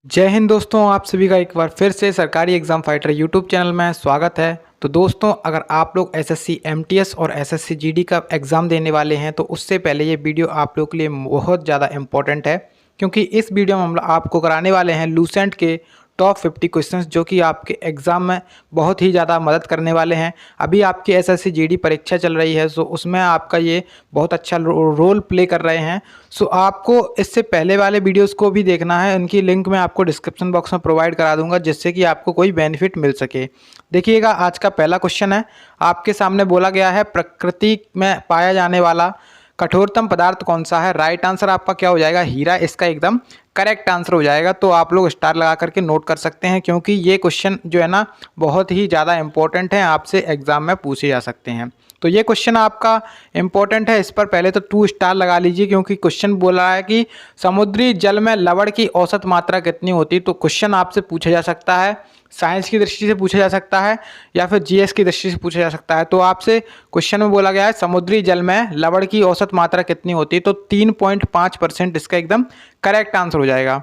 जय हिंद दोस्तों, आप सभी का एक बार फिर से सरकारी एग्ज़ाम फाइटर यूट्यूब चैनल में स्वागत है। तो दोस्तों, अगर आप लोग एसएससी एमटीएस और एसएससी जीडी का एग्ज़ाम देने वाले हैं तो उससे पहले ये वीडियो आप लोग के लिए बहुत ज़्यादा इम्पोर्टेंट है, क्योंकि इस वीडियो में हम आपको कराने वाले हैं लूसेंट के टॉप 50 क्वेश्चंस जो कि आपके एग्ज़ाम में बहुत ही ज़्यादा मदद करने वाले हैं। अभी आपकी एसएससी जीडी परीक्षा चल रही है, सो उसमें आपका ये बहुत अच्छा रोल प्ले कर रहे हैं। सो आपको इससे पहले वाले वीडियोस को भी देखना है, उनकी लिंक मैं आपको डिस्क्रिप्शन बॉक्स में प्रोवाइड करा दूंगा, जिससे कि आपको कोई बेनिफिट मिल सके। देखिएगा, आज का पहला क्वेश्चन है, आपके सामने बोला गया है प्रकृति में पाया जाने वाला कठोरतम पदार्थ कौन सा है। राइट आंसर आपका क्या हो जाएगा? हीरा इसका एकदम करेक्ट आंसर हो जाएगा। तो आप लोग स्टार लगा करके नोट कर सकते हैं, क्योंकि ये क्वेश्चन जो है ना बहुत ही ज़्यादा इंपॉर्टेंट है, आपसे एग्जाम में पूछे जा सकते हैं। तो ये क्वेश्चन आपका इंपॉर्टेंट है, इस पर पहले तो 2 स्टार लगा लीजिए, क्योंकि क्वेश्चन बोल रहा है कि समुद्री जल में लवण की औसत मात्रा कितनी होती। तो क्वेश्चन आपसे पूछा जा सकता है, साइंस की दृष्टि से पूछा जा सकता है या फिर जीएस की दृष्टि से पूछा जा सकता है। तो आपसे क्वेश्चन में बोला गया है समुद्री जल में लवण की औसत मात्रा कितनी होती है, तो 3.5% इसका एकदम करेक्ट आंसर हो जाएगा।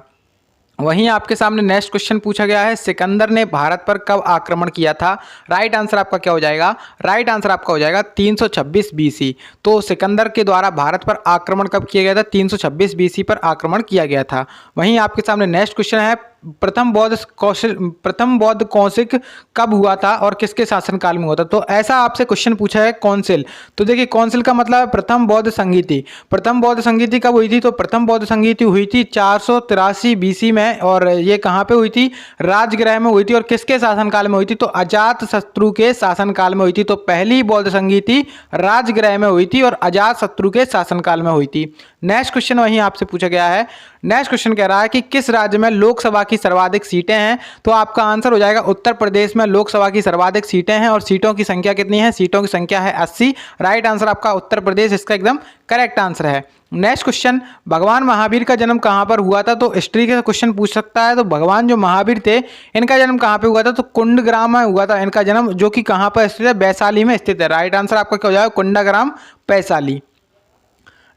वहीं आपके सामने नेक्स्ट क्वेश्चन पूछा गया है, सिकंदर ने भारत पर कब आक्रमण किया था। राइट आंसर आपका क्या हो जाएगा? राइट आंसर आपका हो जाएगा 326 बीसी। तो सिकंदर के द्वारा भारत पर आक्रमण कब किया गया था? 326 बीसी पर आक्रमण किया गया था। वहीं आपके सामने नेक्स्ट क्वेश्चन है, प्रथम बौद्ध कौंसिल कब हुआ था और किसके शासनकाल में हुआ था। तो ऐसा आपसे क्वेश्चन पूछा है कौंसिल। तो देखिए, कौंसिल का मतलब है प्रथम बौद्ध संगीति। प्रथम बौद्ध संगीति कब हुई थी? तो प्रथम बौद्ध संगीति हुई थी 483 बीसी में, और ये कहाँ पे हुई थी? राजगृह में हुई थी। और किसके शासनकाल में हुई थी? तो अजात शत्रु के शासनकाल में हुई थी। तो पहली बौद्ध संगीति राजगृह में हुई थी और अजात शत्रु के शासनकाल में हुई थी। नेक्स्ट क्वेश्चन वहीं आपसे पूछा गया है। नेक्स्ट क्वेश्चन कह रहा है कि किस राज्य में लोकसभा की सर्वाधिक सीटें हैं। तो आपका आंसर हो जाएगा उत्तर प्रदेश में लोकसभा की सर्वाधिक सीटें हैं, और सीटों की संख्या कितनी है? सीटों की संख्या है 80। राइट आंसर आपका उत्तर प्रदेश इसका एकदम करेक्ट आंसर है। नेक्स्ट क्वेश्चन, भगवान महावीर का जन्म कहाँ पर हुआ था। तो हिस्ट्री का क्वेश्चन पूछ सकता है। तो भगवान जो महावीर थे, इनका जन्म कहाँ पे हुआ था? तो कुंडग्राम में हुआ था इनका जन्म, जो कि कहाँ पर स्थित है? वैशाली में स्थित है। राइट आंसर आपका क्या हो जाएगा? कुंडग्राम, वैशाली।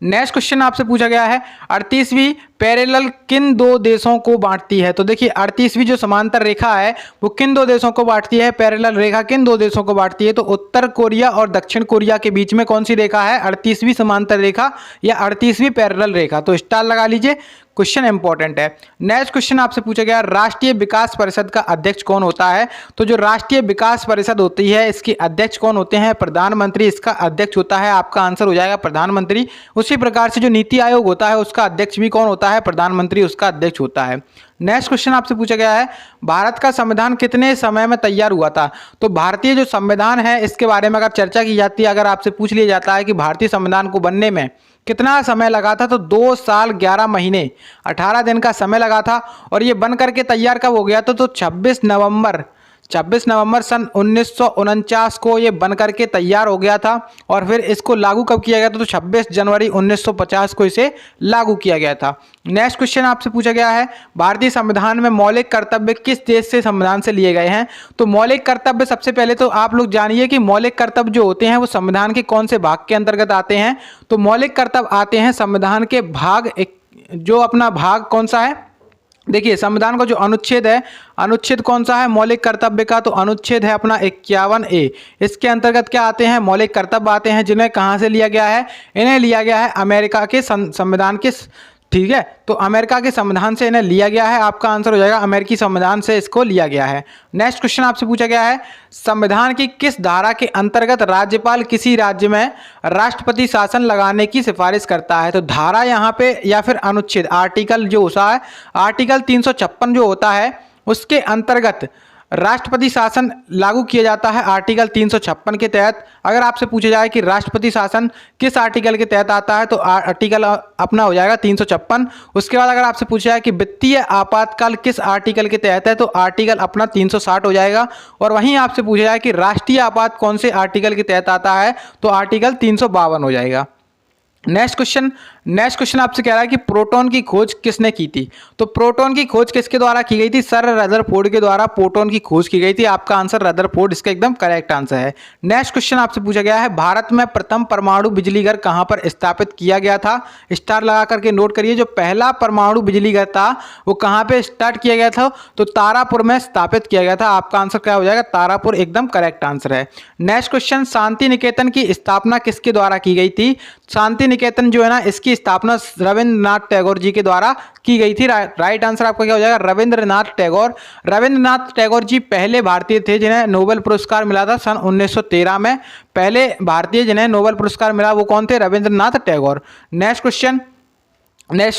नेक्स्ट क्वेश्चन आपसे पूछा गया है, 38वीं पैरेलल किन दो देशों को बांटती है। तो देखिए, 38वीं जो समांतर रेखा है वो किन दो देशों को बांटती है? पैरेलल रेखा किन दो देशों को बांटती है? तो उत्तर कोरिया और दक्षिण कोरिया के बीच में कौन सी रेखा है? 38वीं समांतर रेखा या 38वीं पैरेलल रेखा। तो स्टार लगा लीजिए, क्वेश्चन इंपॉर्टेंट है। नेक्स्ट क्वेश्चन आपसे पूछा गया, राष्ट्रीय विकास परिषद का अध्यक्ष कौन होता है। तो जो राष्ट्रीय विकास परिषद होती है, इसके अध्यक्ष कौन होते हैं? प्रधानमंत्री इसका अध्यक्ष होता है। आपका आंसर हो जाएगा प्रधानमंत्री। उसी प्रकार से जो नीति आयोग होता है उसका अध्यक्ष भी कौन होता है? प्रधानमंत्री उसका अध्यक्ष होता है। नेक्स्ट क्वेश्चन आपसे पूछा गया है, भारत का संविधान कितने समय में तैयार हुआ था। तो भारतीय जो संविधान है इसके बारे में अगर चर्चा की जाती है, अगर आपसे पूछ लिया जाता है कि भारतीय संविधान को बनने में कितना समय लगा था, तो 2 साल 11 महीने 18 दिन का समय लगा था। और ये बन करके तैयार कब हो गया था? तो 26 नवंबर सन 1949 को ये बन करके तैयार हो गया था। और फिर इसको लागू कब किया गया था? तो 26 जनवरी 1950 को इसे लागू किया गया था। नेक्स्ट क्वेश्चन आपसे पूछा गया है, भारतीय संविधान में मौलिक कर्तव्य किस देश से संविधान से लिए गए हैं। तो मौलिक कर्तव्य, सबसे पहले तो आप लोग जानिए कि मौलिक कर्तव्य जो होते हैं वो संविधान के कौन से भाग के अंतर्गत आते हैं। तो मौलिक कर्तव्य आते हैं संविधान के भाग एक, जो अपना भाग कौन सा है? देखिए, संविधान का जो अनुच्छेद है, अनुच्छेद कौन सा है मौलिक कर्तव्य का? तो अनुच्छेद है अपना 51A। इसके अंतर्गत क्या आते हैं? मौलिक कर्तव्य आते हैं, जिन्हें कहाँ से लिया गया है? इन्हें लिया गया है अमेरिका के संविधान के, ठीक है। तो अमेरिका के संविधान से इन्हें लिया गया है। आपका आंसर हो जाएगा अमेरिकी संविधान से इसको लिया गया है। नेक्स्ट क्वेश्चन आपसे पूछा गया है, संविधान की किस धारा के अंतर्गत राज्यपाल किसी राज्य में राष्ट्रपति शासन लगाने की सिफारिश करता है। तो धारा यहाँ पे या फिर अनुच्छेद, आर्टिकल जो होता है, आर्टिकल 356 जो होता है उसके अंतर्गत राष्ट्रपति शासन लागू किया जाता है। आर्टिकल 356 के तहत अगर आपसे पूछा जाए कि राष्ट्रपति शासन किस आर्टिकल के तहत आता है, तो आर्टिकल अपना हो जाएगा 356। उसके बाद अगर आपसे पूछा जाए कि वित्तीय आपातकाल किस आर्टिकल के तहत है, तो आर्टिकल अपना 360 हो जाएगा। और वहीं आपसे पूछा जाए कि राष्ट्रीय आपात कौन से आर्टिकल के तहत आता है, तो आर्टिकल 352 हो जाएगा। नेक्स्ट क्वेश्चन नेक्स्ट क्वेश्चन आपसे कह रहा है कि प्रोटॉन की खोज किसने की थी। तो प्रोटॉन की खोज किसके द्वारा की गई थी, सर रदरफोर्ड के द्वारा प्रोटॉन की खोज की गई थी। आपका आंसर रदरफोर्ड इसका एकदम करेक्ट आंसर है। नेक्स्ट क्वेश्चन आपसे पूछा गया है, भारत में प्रथम परमाणु बिजली घर कहां पर स्थापित किया गया था। स्टार लगा करके नोट करिए, जो पहला परमाणु बिजली घर था वो कहां पे स्टार्ट किया गया था, तो तारापुर में स्थापित किया गया था। आपका आंसर क्या हो जाएगा, तारापुर एकदम करेक्ट आंसर है। नेक्स्ट क्वेश्चन, शांति निकेतन की स्थापना किसके द्वारा की गई थी। शांति निकेतन जो है ना, इसकी स्थापना रविंद्रनाथ टैगोर जी के द्वारा की गई थी। राइट आंसर आपका क्या हो जाएगा, रविंद्रनाथ टैगोर। रविंद्रनाथ टैगोर जी पहले भारतीय थे जिन्हें नोबेल पुरस्कार मिला था सन 1913 में। पहले भारतीय जिन्हें नोबेल पुरस्कार मिला वो कौन थे, रविंद्रनाथ टैगोर। नेक्स्ट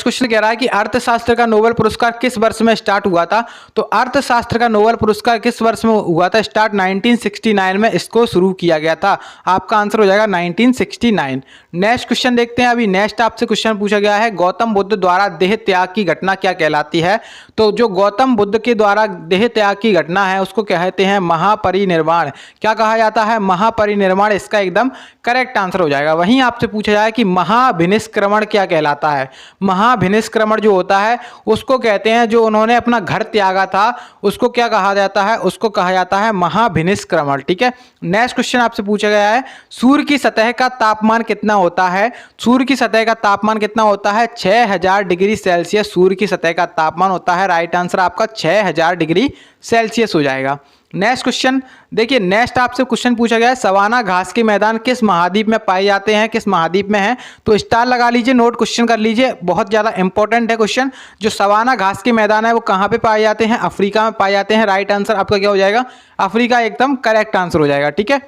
क्वेश्चन कह रहा है कि अर्थशास्त्र का नोबेल पुरस्कार किस वर्ष में स्टार्ट हुआ था। तो अर्थशास्त्र का नोबेल पुरस्कार किस वर्ष में हुआ था स्टार्ट, 1969 में इसको शुरू किया गया था। आपका आंसर हो जाएगा 1969। नेक्स्ट क्वेश्चन देखते हैं। अभी नेक्स्ट आपसे क्वेश्चन पूछा गया है, गौतम बुद्ध द्वारा देह त्याग की घटना क्या कहलाती है। तो जो गौतम बुद्ध के द्वारा देह त्याग की घटना है उसको कहते हैं महापरिनिर्वाण। क्या कहा जाता है, महापरिनिर्वाण इसका एकदम करेक्ट आंसर हो जाएगा। वहीं आपसे पूछा जाए कि महाभिनिष्क्रमण क्या कहलाता है। महाभिनिष्क्रमण जो होता है उसको कहते हैं, जो उन्होंने अपना घर त्यागा था उसको क्या कहा जाता है, उसको कहा जाता है महाभिनिष्क्रमण। ठीक है। नेक्स्ट क्वेश्चन आपसे पूछा गया है, सूर्य की सतह का तापमान कितना होता है। सूर्य की सतह का तापमान कितना होता है, 6000 डिग्री सेल्सियस सूर्य की सतह का तापमान होता है। राइट आंसर आपका 6000 डिग्री सेल्सियस हो जाएगा। नेक्स्ट क्वेश्चन देखिए, नेक्स्ट आपसे क्वेश्चन पूछा गया है, सवाना घास के मैदान किस महाद्वीप में पाए जाते हैं, किस महाद्वीप में है। तो स्टार लगा लीजिए, नोट क्वेश्चन कर लीजिए, बहुत ज़्यादा इंपॉर्टेंट है क्वेश्चन। जो सवाना घास के मैदान है वो कहाँ पे पाए जाते हैं, अफ्रीका में पाए जाते हैं। राइट आंसर आपका क्या हो जाएगा, अफ्रीका एकदम करेक्ट आंसर हो जाएगा। ठीक है।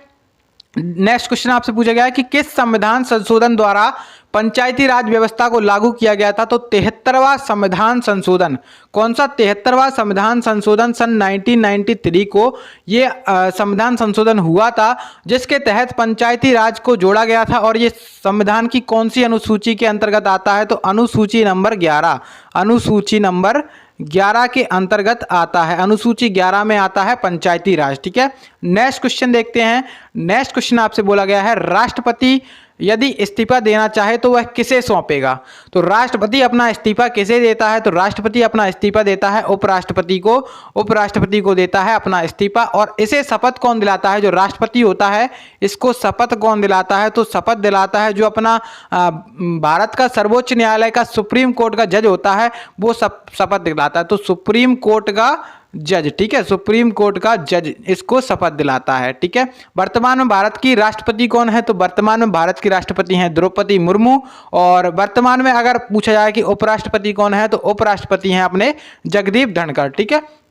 नेक्स्ट क्वेश्चन आपसे पूछा गया है कि किस संविधान संशोधन द्वारा पंचायती राज व्यवस्था को लागू किया गया था। तो 73वां संविधान संशोधन, कौन सा 73वां संविधान संशोधन सन 1993 को ये संविधान संशोधन हुआ था, जिसके तहत पंचायती राज को जोड़ा गया था। और ये संविधान की कौन सी अनुसूची के अंतर्गत आता है, तो अनुसूची नंबर 11, अनुसूची नंबर 11 के अंतर्गत आता है। अनुसूची 11 में आता है पंचायती राज। ठीक है। नेक्स्ट क्वेश्चन देखते हैं। नेक्स्ट क्वेश्चन आपसे बोला गया है, राष्ट्रपति यदि इस्तीफा देना चाहे तो वह किसे सौंपेगा। तो राष्ट्रपति अपना इस्तीफा किसे देता है, तो राष्ट्रपति अपना इस्तीफा देता है उपराष्ट्रपति को। उपराष्ट्रपति को देता है अपना इस्तीफा। और इसे शपथ कौन दिलाता है, जो राष्ट्रपति होता है इसको शपथ कौन दिलाता है, तो शपथ दिलाता है जो अपना भारत का सर्वोच्च न्यायालय का सुप्रीम कोर्ट का जज होता है, वो शपथ दिलाता है। तो सुप्रीम कोर्ट का जज, ठीक है, सुप्रीम कोर्ट का जज इसको शपथ दिलाता है। ठीक है। वर्तमान में भारत की राष्ट्रपति कौन है, तो वर्तमान में भारत की राष्ट्रपति हैं द्रौपदी मुर्मू। और वर्तमान में अगर पूछा जाए कि उपराष्ट्रपति कौन है, तो उपराष्ट्रपति हैं अपने जगदीप धनखड़। ठीक है।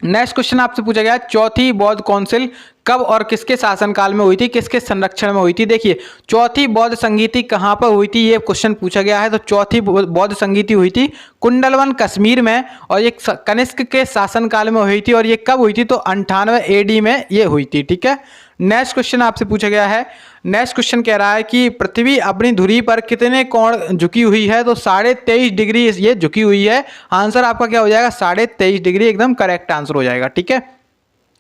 नेक्स्ट क्वेश्चन आपसे पूछा गया, चौथी बौद्ध काउंसिल कब और किसके शासनकाल में हुई थी, किसके संरक्षण में हुई थी। देखिए, चौथी बौद्ध संगीति कहाँ पर हुई थी, ये क्वेश्चन पूछा गया है। तो चौथी बौद्ध संगीति हुई थी कुंडलवन कश्मीर में, और ये कनिष्क के शासनकाल में हुई थी। और ये कब हुई थी, तो 98 AD में ये हुई थी। ठीक है। नेक्स्ट क्वेश्चन आपसे पूछा गया है, नेक्स्ट क्वेश्चन कह रहा है कि पृथ्वी अपनी धुरी पर कितने कोण झुकी हुई है। तो 23.5 डिग्री ये झुकी हुई है। आंसर आपका क्या हो जाएगा, 23.5 डिग्री एकदम करेक्ट आंसर हो जाएगा। ठीक है।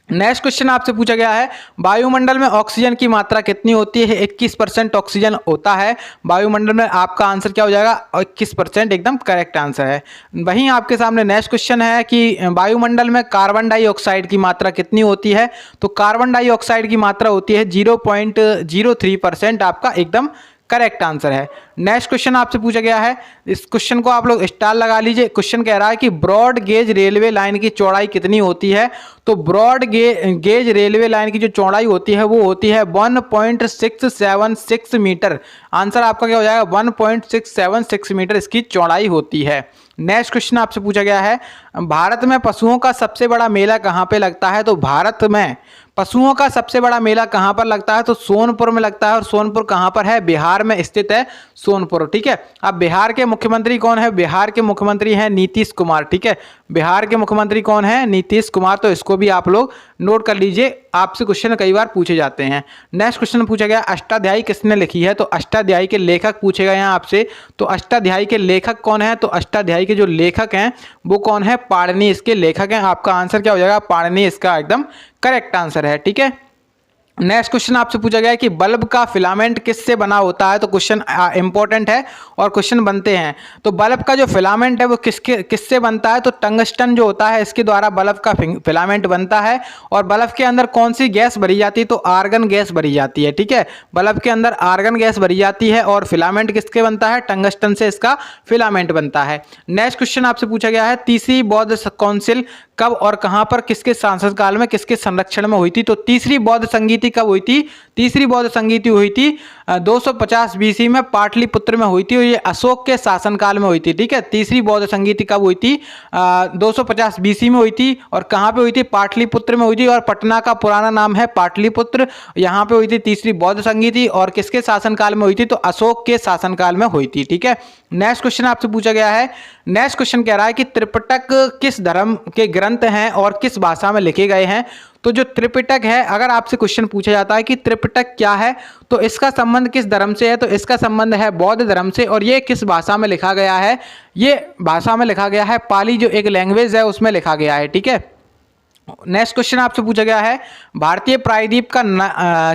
नेक्स्ट क्वेश्चन आपसे पूछा गया है, वायुमंडल में ऑक्सीजन की मात्रा कितनी होती है। 21% ऑक्सीजन होता है वायुमंडल में। आपका आंसर क्या हो जाएगा, 21% एकदम करेक्ट आंसर है। वहीं आपके सामने नेक्स्ट क्वेश्चन है कि वायुमंडल में कार्बन डाइऑक्साइड की मात्रा कितनी होती है। तो कार्बन डाइऑक्साइड की मात्रा होती है 0.03%। आपका एकदम करेक्ट आंसर है। नेक्स्ट क्वेश्चन आपसे पूछा गया है, इस क्वेश्चन को आप लोग स्टार लगा लीजिए। क्वेश्चन कह रहा है कि ब्रॉड गेज रेलवे लाइन की चौड़ाई कितनी होती है। तो ब्रॉड गेज रेलवे लाइन की जो चौड़ाई होती है वो होती है 1.676 मीटर। आंसर आपका क्या हो जाएगा, 1.676 मीटर इसकी चौड़ाई होती है। नेक्स्ट क्वेश्चन आपसे पूछा गया है, भारत में पशुओं का सबसे बड़ा मेला कहाँ पे लगता है। तो भारत में पशुओं का सबसे बड़ा मेला कहाँ पर लगता है, तो सोनपुर में लगता है। और सोनपुर कहाँ पर है, बिहार में स्थित है सोनपुर। ठीक है। अब बिहार के मुख्यमंत्री कौन है, बिहार के मुख्यमंत्री हैं नीतीश कुमार। ठीक है। बिहार के मुख्यमंत्री कौन है, नीतीश कुमार। तो इसको भी आप लोग नोट कर लीजिए, आपसे क्वेश्चन कई बार पूछे जाते हैं। नेक्स्ट क्वेश्चन पूछा गया, अष्टाध्यायी किसने लिखी है। तो अष्टाध्यायी के लेखक पूछे गए हैं आपसे। तो अष्टाध्यायी के लेखक कौन है, तो अष्टाध्यायी के जो लेखक हैं वो कौन है, पाणिनि इसके लेखक हैं। आपका आंसर क्या हो जाएगा, पाणिनि इसका एकदम करेक्ट आंसर है। ठीक है। नेक्स्ट क्वेश्चन आपसे पूछा गया है कि बल्ब का फिलामेंट किससे बना होता है। तो क्वेश्चन इंपॉर्टेंट है और क्वेश्चन बनते हैं। तो बल्ब का जो फिलामेंट है वो किससे बनता है। तो टंगस्टन जो होता है इसके द्वारा बल्ब का फिलामेंट बनता है। और बल्ब के अंदर कौन सी गैस भरी जाती है। तो आर्गन गैस भरी जाती है। ठीक है, बल्ब के अंदर आर्गन गैस भरी जाती है और फिलामेंट किसके बनता है, टंगस्टन से इसका फिलामेंट बनता है। नेक्स्ट क्वेश्चन आपसे पूछा गया है तीसरी बौद्ध काउंसिल कब और कहां पर किसके शासनकाल में किसके संरक्षण में हुई थी। तो तीसरी बौद्ध संगीति कब हुई थी। तीसरी बौद्ध संगीति हुई थी 250 बीसी में पाटलिपुत्र में हुई थी और ये अशोक के शासनकाल में हुई थी। ठीक है, तीसरी बौद्ध संगीति कब हुई थी, 250 बीसी में हुई थी और कहां पे हुई थी, पाटलिपुत्र में हुई थी। और पटना का पुराना नाम है पाटलिपुत्र। यहां पे हुई थी तीसरी बौद्ध संगीति और किसके शासनकाल में हुई थी। तो अशोक के शासनकाल में हुई थी। ठीक है, नेक्स्ट क्वेश्चन आपसे पूछा गया है। नेक्स्ट क्वेश्चन कह रहा है कि त्रिपिटक किस धर्म के ग्रंथ हैं और किस भाषा में लिखे गए हैं। तो जो त्रिपिटक है, अगर आपसे क्वेश्चन पूछा जाता है कि त्रिपिटक क्या है तो इसका संबंध किस धर्म से है। तो इसका संबंध है बौद्ध धर्म से और ये किस भाषा में लिखा गया है। ये भाषा में लिखा गया है पाली, जो एक लैंग्वेज है उसमें लिखा गया है। ठीक है, नेक्स्ट क्वेश्चन आपसे पूछा गया है भारतीय प्रायद्वीप का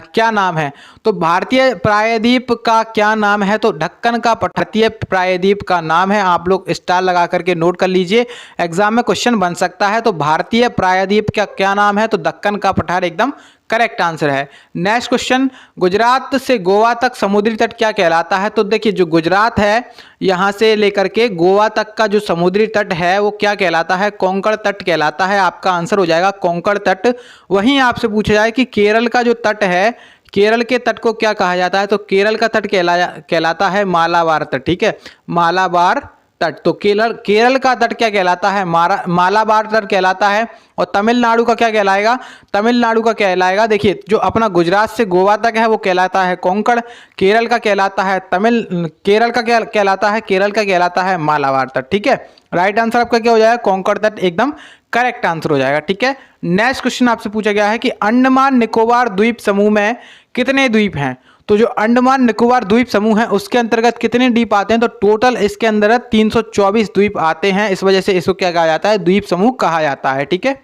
क्या नाम है। तो भारतीय प्रायद्वीप का क्या नाम है। तो ढक्कन का भारतीय प्रायद्वीप का नाम है। आप लोग स्टार लगा करके नोट कर लीजिए, एग्जाम में क्वेश्चन बन सकता है। तो भारतीय प्रायद्वीप का क्या नाम है। तो दक्कन का पठार एकदम करेक्ट आंसर है। नेक्स्ट क्वेश्चन, गुजरात से गोवा तक समुद्री तट क्या कहलाता है। तो देखिए जो गुजरात है यहां से लेकर के गोवा तक का जो समुद्री तट है वो क्या कहलाता है, कोंकण तट कहलाता है। आपका आंसर हो जाएगा कोंकण तट। वहीं आपसे पूछा जाए कि केरल का जो तट है, केरल के तट को क्या कहा जाता है। तो केरल का तट कहलाता है मालाबार तट। ठीक है, मालाबार तट। तो केरल का तट क्या कहलाता है, मालाबार तट कहलाता है। और तमिलनाडु का क्या कहलाएगा, तमिलनाडु का कहलाएगा, देखिए जो अपना गुजरात से गोवा तक है वो कहलाता है कोंकण, केरल का कहलाता है केरल का क्या कहलाता है, केरल का कहलाता है मालाबार तट। ठीक है, राइट आंसर आपका क्या हो जाएगा, कोंकण तट एकदम करेक्ट आंसर हो जाएगा। ठीक है, नेक्स्ट क्वेश्चन आपसे पूछा गया है कि अंडमान निकोबार द्वीप समूह में कितने द्वीप हैं। तो जो अंडमान निकोबार द्वीप समूह है उसके अंतर्गत कितने द्वीप आते हैं। तो टोटल इसके अंदर 324 द्वीप आते हैं, इस वजह से इसको क्या कहा जाता है, द्वीप समूह कहा जाता है। ठीक है,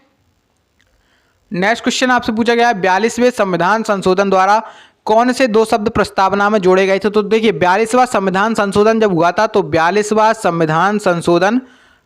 नेक्स्ट क्वेश्चन आपसे पूछा गया है 42वें संविधान संशोधन द्वारा कौन से दो शब्द प्रस्तावना में जोड़े गए थे। तो देखिए 42वां संविधान संशोधन जब हुआ था तो 42वां संविधान संशोधन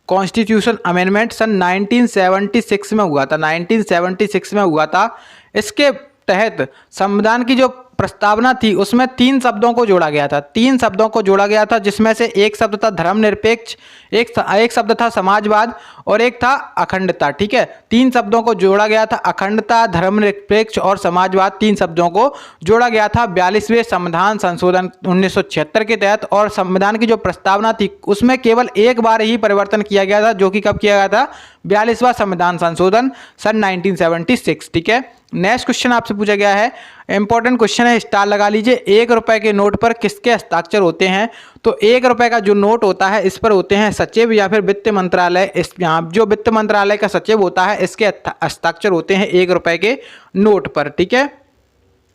कॉन्स्टिट्यूशन अमेंडमेंट सन 1976 में हुआ था, 1976 में हुआ था। इसके तहत संविधान की जो प्रस्तावना थी उसमें 3 शब्दों को जोड़ा गया था, 3 शब्दों को जोड़ा गया था, जिसमें से एक शब्द था धर्मनिरपेक्ष, एक शब्द था समाजवाद और एक था अखंडता। ठीक है, 3 शब्दों को जोड़ा गया था, अखंडता, धर्मनिरपेक्ष और समाजवाद, 3 शब्दों को जोड़ा गया था 42वें संविधान संशोधन 1976 के तहत। और संविधान की जो प्रस्तावना थी उसमें केवल एक बार ही परिवर्तन किया गया था, जो कि कब किया गया था, 42वां संविधान संशोधन सन 1976। ठीक है, नेक्स्ट क्वेश्चन आपसे पूछा गया है, इंपॉर्टेंट क्वेश्चन है, स्टार लगा लीजिए। 1 रुपए के नोट पर किसके हस्ताक्षर होते हैं। तो 1 रुपए का जो नोट होता है इस पर होते हैं सचिव या फिर वित्त मंत्रालय। इस यहाँ जो वित्त मंत्रालय का सचिव होता है इसके हस्ताक्षर होते हैं 1 रुपए के नोट पर। ठीक है,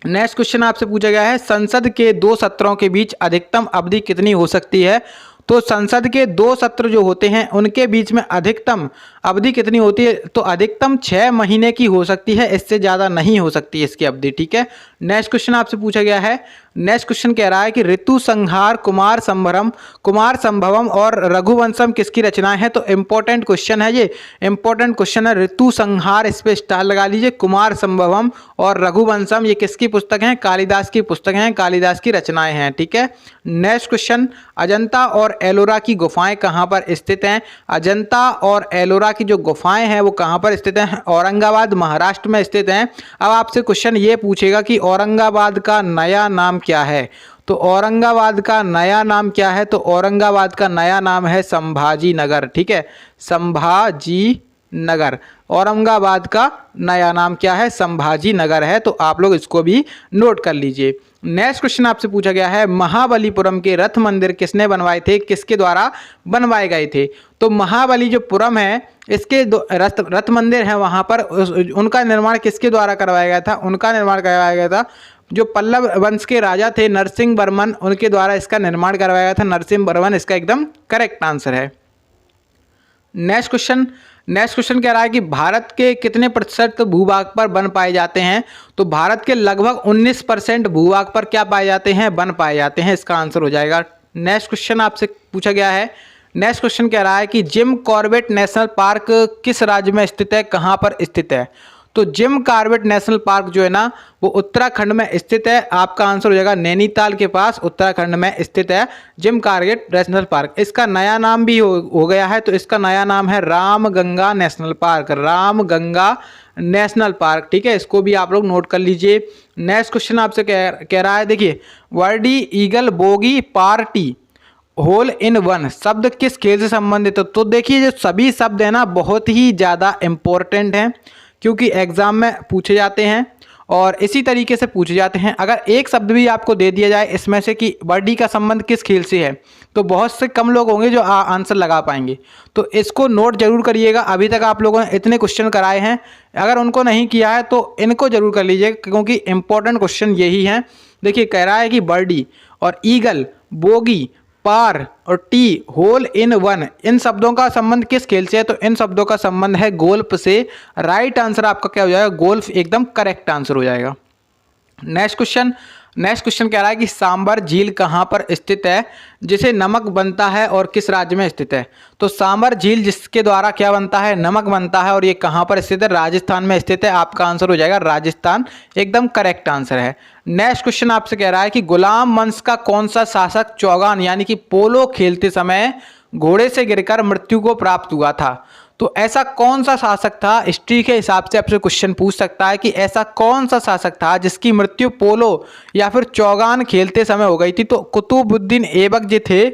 नेक्स्ट क्वेश्चन आपसे पूछा गया है संसद के 2 सत्रों के बीच अधिकतम अवधि कितनी हो सकती है। तो संसद के 2 सत्र जो होते हैं उनके बीच में अधिकतम अवधि कितनी होती है। तो अधिकतम 6 महीने की हो सकती है, इससे ज़्यादा नहीं हो सकती है इसकी अवधि। ठीक है, नेक्स्ट क्वेश्चन आपसे पूछा गया है, नेक्स्ट क्वेश्चन कह रहा है कि ऋतु संहार, कुमार संभवम और रघुवंशम किसकी रचनाएं हैं। तो इंपॉर्टेंट क्वेश्चन है, ये इंपॉर्टेंट क्वेश्चन है। ऋतु संहार इस पे स्टार लगा लीजिए, कुमार संभवम और रघुवंशम ये किसकी पुस्तक हैं, कालिदास की पुस्तक हैं, कालिदास की रचनाएं हैं। ठीक है, नेक्स्ट क्वेश्चन, अजंता और एलोरा की गुफाएं कहां पर स्थित हैं। अजंता और एलोरा की जो गुफाएं हैं वो कहां पर स्थित हैं, औरंगाबाद महाराष्ट्र में स्थित हैं। अब आपसे क्वेश्चन ये पूछेगा कि औरंगाबाद का नया नाम क्या है। तो औरंगाबाद का नया नाम क्या है। तो औरंगाबाद का नया नाम है संभाजी नगर। ठीक है, संभाजी नगर, औरंगाबाद का नया नाम क्या है, संभाजी नगर है। तो आप लोग इसको भी नोट कर लीजिए। नेक्स्ट क्वेश्चन आपसे पूछा गया है महाबलीपुरम के रथ मंदिर किसने बनवाए थे, किसके द्वारा बनवाए गए थे। तो महाबली जो पुरम है इसके रथ मंदिर है वहां पर, उनका निर्माण किसके द्वारा करवाया गया था, उनका निर्माण करवाया गया था जो पल्लव वंश के राजा थे नरसिंह वर्मन, उनके द्वारा इसका निर्माण करवाया गया था, नरसिंह वर्मन इसका एकदम करेक्ट आंसर है। नेक्स्ट क्वेश्चन, नेक्स्ट क्वेश्चन कह रहा है कि भारत के कितने प्रतिशत भूभाग पर वन पाए जाते हैं? तो भारत के लगभग 19% भूभाग पर क्या पाए जाते हैं? वन पाए जाते हैं, इसका आंसर हो जाएगा। नेक्स्ट क्वेश्चन आपसे पूछा गया है, नेक्स्ट क्वेश्चन कह रहा है कि जिम कॉर्बेट नेशनल पार्क किस राज्य में स्थित है, कहाँ पर स्थित है? तो जिम कॉर्बेट नेशनल पार्क जो है ना वो उत्तराखंड में स्थित है, आपका आंसर हो जाएगा नैनीताल के पास उत्तराखंड में स्थित है जिम कॉर्बेट नेशनल पार्क। इसका नया नाम भी हो गया है, तो इसका नया नाम है Ramganga national park, Ramganga national park, ठीक है, इसको भी आप लोग नोट कर लीजिए। नेक्स्ट क्वेश्चन आपसे कह रहा है, देखिए birdie eagle bogey par tee hole in one शब्द किस खेल से संबंधित है? तो देखिए जो सभी शब्द है ना बहुत ही ज़्यादा इम्पोर्टेंट हैं, क्योंकि एग्जाम में पूछे जाते हैं और इसी तरीके से पूछे जाते हैं। अगर एक शब्द भी आपको दे दिया जाए इसमें से कि वर्डी का संबंध किस खेल से है, तो बहुत से कम लोग होंगे जो आंसर लगा पाएंगे, तो इसको नोट जरूर करिएगा। अभी तक आप लोगों ने इतने क्वेश्चन कराए हैं, अगर उनको नहीं किया है तो इनको जरूर कर लीजिए, क्योंकि इंपॉर्टेंट क्वेश्चन यही हैं। देखिए कह रहा है कि वर्डी और ईगल, बोगी, पार और टी होल इन वन इन शब्दों का संबंध किस खेल से है? तो इन शब्दों का संबंध है गोल्फ से। राइट आंसर आपका क्या हो जाएगा? गोल्फ एकदम करेक्ट आंसर हो जाएगा। नेक्स्ट क्वेश्चन कह रहा है कि सांबर झील कहाँ पर स्थित है जिसे नमक बनता है और किस राज्य में स्थित है? तो सांबर झील जिसके द्वारा क्या बनता है? नमक बनता है, और ये कहाँ पर स्थित है? राजस्थान में स्थित है, आपका आंसर हो जाएगा राजस्थान, एकदम करेक्ट आंसर है। नेक्स्ट क्वेश्चन आपसे कह रहा है कि गुलाम वंश का कौन सा शासक चौगान यानी कि पोलो खेलते समय घोड़े से गिरकर मृत्यु को प्राप्त हुआ था? तो ऐसा कौन सा शासक था? हिस्ट्री के हिसाब से आपसे क्वेश्चन पूछ सकता है कि ऐसा कौन सा शासक था जिसकी मृत्यु पोलो या फिर चौगान खेलते समय हो गई थी? तो कुतुबुद्दीन ऐबक जी थे,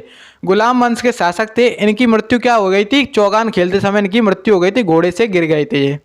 गुलाम वंश के शासक थे, इनकी मृत्यु क्या हो गई थी? चौगान खेलते समय इनकी मृत्यु हो गई थी, घोड़े से गिर गए थे ये।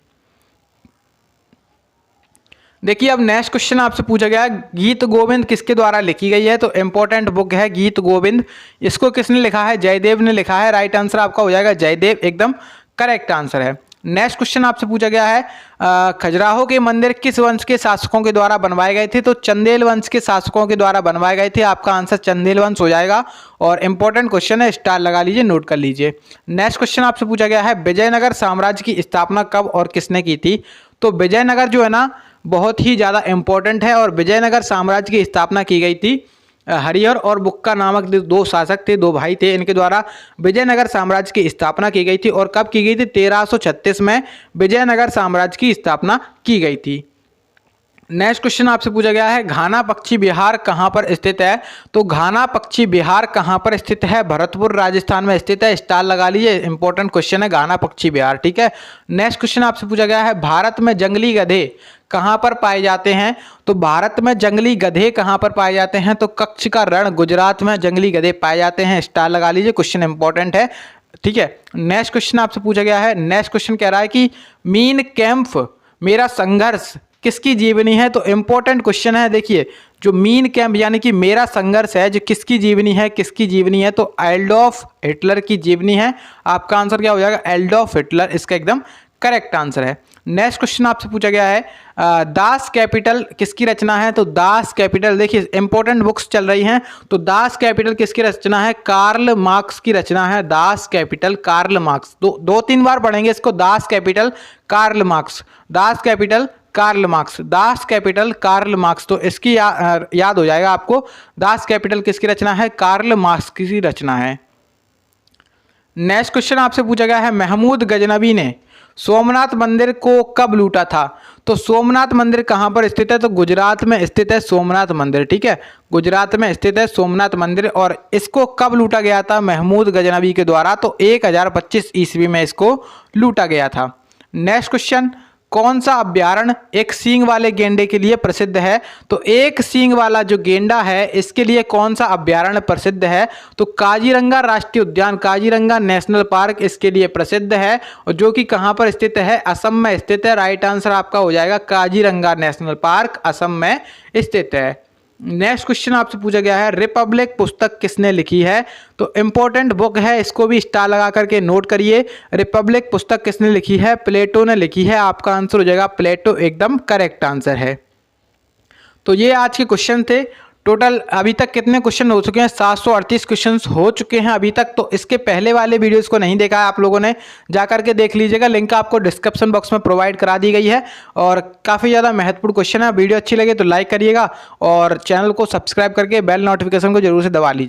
देखिए अब नेक्स्ट क्वेश्चन आपसे पूछा गया है गीत गोविंद किसके द्वारा लिखी गई है? तो इंपॉर्टेंट बुक है गीत गोविंद, इसको किसने लिखा है? जयदेव ने लिखा है। राइट आंसर आपका हो जाएगा जयदेव, एकदम करेक्ट आंसर है। नेक्स्ट क्वेश्चन आपसे पूछा गया है खजुराहो के मंदिर किस वंश के शासकों के द्वारा बनवाए गए थे? तो चंदेल वंश के शासकों के द्वारा बनवाए गए थे, आपका आंसर चंदेल वंश हो जाएगा। और इंपॉर्टेंट क्वेश्चन है, स्टार लगा लीजिए, नोट कर लीजिए। नेक्स्ट क्वेश्चन आपसे पूछा गया है विजयनगर साम्राज्य की स्थापना कब और किसने की थी? तो विजयनगर जो है ना बहुत ही ज़्यादा इंपॉर्टेंट है, और विजयनगर साम्राज्य की स्थापना की गई थी हरिहर और बुक्का नामक दो शासक थे, दो भाई थे, इनके द्वारा विजयनगर साम्राज्य की स्थापना की गई थी। और कब की गई थी? 1336 में विजयनगर साम्राज्य की स्थापना की गई थी। नेक्स्ट क्वेश्चन आपसे पूछा गया है घाना पक्षी विहार कहाँ पर स्थित है? तो घाना पक्षी विहार कहाँ पर स्थित है? भरतपुर राजस्थान में स्थित है, स्टार लगा लीजिए, इंपॉर्टेंट क्वेश्चन है घाना पक्षी विहार, ठीक है। नेक्स्ट क्वेश्चन आपसे पूछा गया है भारत में जंगली गधे कहाँ पर पाए जाते हैं? तो भारत में जंगली गधे कहाँ पर पाए जाते हैं? तो कच्छ का रण गुजरात में जंगली गधे पाए जाते हैं, स्टार लगा लीजिए, क्वेश्चन इंपॉर्टेंट है, ठीक है। नेक्स्ट क्वेश्चन आपसे पूछा गया है, नेक्स्ट क्वेश्चन कह रहा है कि मीन कैंप मेरा संघर्ष किसकी जीवनी है? तो इंपॉर्टेंट क्वेश्चन है। देखिए जो मीन कैंप यानी कि मेरा संघर्ष है जो किसकी जीवनी है? किसकी जीवनी है? तो एडोल्फ हिटलर की जीवनी है, आपका आंसर क्या हो जाएगा? एडोल्फ हिटलर, इसका एकदम करेक्ट आंसर है। नेक्स्ट क्वेश्चन आपसे पूछा गया है दास कैपिटल किसकी रचना है? तो दास कैपिटल, देखिए इंपॉर्टेंट बुक्स चल रही हैं, तो दास कैपिटल किसकी रचना है? कार्ल मार्क्स की रचना है। दास कैपिटल कार्ल मार्क्स, दो तीन बार पढ़ेंगे इसको, Das Kapital Karl Marx, Das Kapital Karl Marx, Das Kapital Karl Marx, तो इसकी याद हो जाएगा आपको, दास कैपिटल किसकी रचना है? कार्ल मार्क्स की रचना है। नेक्स्ट क्वेश्चन आपसे पूछा गया है महमूद गजनबी ने सोमनाथ मंदिर को कब लूटा था? तो सोमनाथ मंदिर कहाँ पर स्थित है? तो गुजरात में स्थित है सोमनाथ मंदिर, ठीक है, गुजरात में स्थित है सोमनाथ मंदिर। और इसको कब लूटा गया था महमूद गजनबी के द्वारा? तो 1025 ईस्वी में इसको लूटा गया था। नेक्स्ट क्वेश्चन, कौन सा अभ्यारण्य एक सींग वाले गेंडे के लिए प्रसिद्ध है? तो एक सींग वाला जो गेंडा है इसके लिए कौन सा अभ्यारण्य प्रसिद्ध है? तो काजीरंगा राष्ट्रीय उद्यान, काजीरंगा नेशनल पार्क इसके लिए प्रसिद्ध है, और जो कि कहां पर स्थित है? असम में स्थित है। राइट आंसर आपका हो जाएगा काजीरंगा नेशनल पार्क असम में स्थित है। नेक्स्ट क्वेश्चन आपसे पूछा गया है रिपब्लिक पुस्तक किसने लिखी है? तो इंपॉर्टेंट बुक है, इसको भी स्टार लगा करके नोट करिए। रिपब्लिक पुस्तक किसने लिखी है? प्लेटो ने लिखी है, आपका आंसर हो जाएगा प्लेटो, एकदम करेक्ट आंसर है। तो ये आज के क्वेश्चन थे। टोटल अभी तक कितने क्वेश्चन हो चुके हैं? 738 क्वेश्चन हो चुके हैं अभी तक। तो इसके पहले वाले वीडियोस को नहीं देखा है आप लोगों ने, जा करके देख लीजिएगा, लिंक आपको डिस्क्रिप्शन बॉक्स में प्रोवाइड करा दी गई है। और काफ़ी ज़्यादा महत्वपूर्ण क्वेश्चन है। वीडियो अच्छी लगे तो लाइक करिएगा और चैनल को सब्सक्राइब करके बेल नोटिफिकेशन को जरूर से दबा लीजिए।